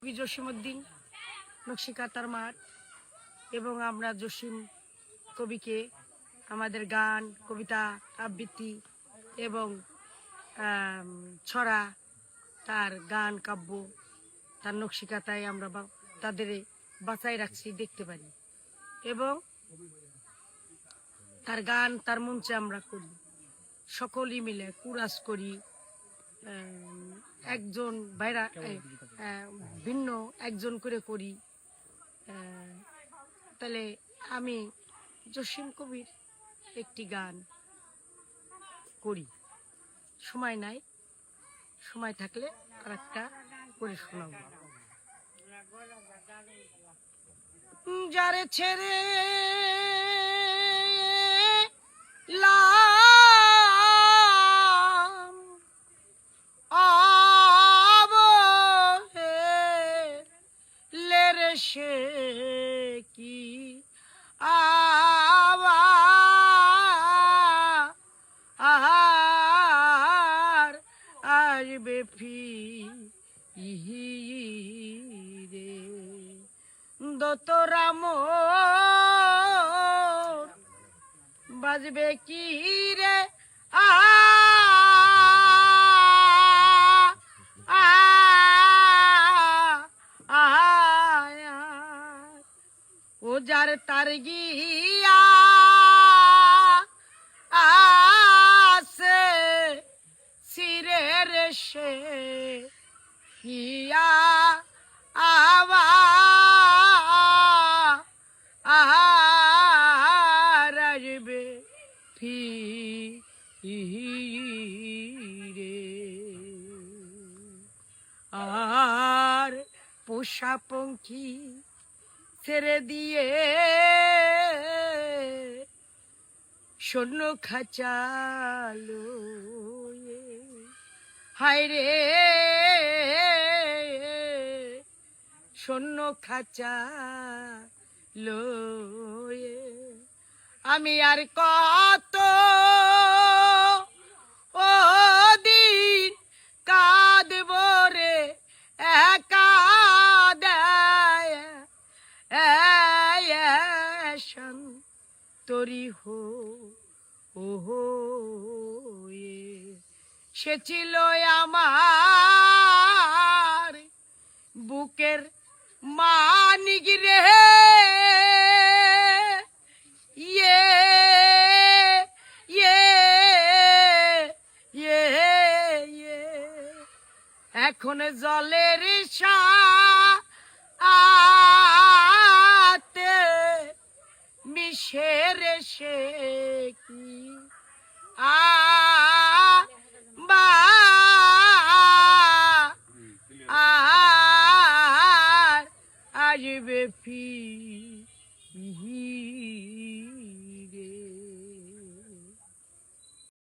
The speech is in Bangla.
কবি জসিমউদ্দিন নকশিকাঁথার মাঠ এবং আমরা জসিম কবিকে আমাদের গান, কবিতা, আবৃত্তি এবং ছড়া, তার গান, কাব্য, তার নকশিকাঁথায় আমরা তাদের বাঁচাই রাখছি, দেখতে পারি এবং তার গান তার মঞ্চে আমরা করি, সকলেই মিলে কুরাস করি। একজন বাইরা ভিন্ন একজন করে করি। তাহলে আমি জসিম কবির একটি গান করি, সময় নাই, সময় থাকলে আর একটা করে শোনাব। যারে ছেড়ে সে কি আবার আসবে ফিরে দোতরা মোর বাজবে কি রে ও যার তার গিয়া আসে সিরের সে হিয়া আবার আসবে ফিরে। আর পোষা পঙ্খী ছেড়ে দিয়ে স্বর্ণ খাঁচালো, হায় রে স্বর্ণ খাঁচালো, আমি আর কত ও দিন কাঁদব রে একা তরি হো সে ছিল আমার বুকের মানিক রে, ইয়ে ইয়ে ইয়ে ইয়ে এখন জলের সাথে মিশের সে কি আসবে ফিরে।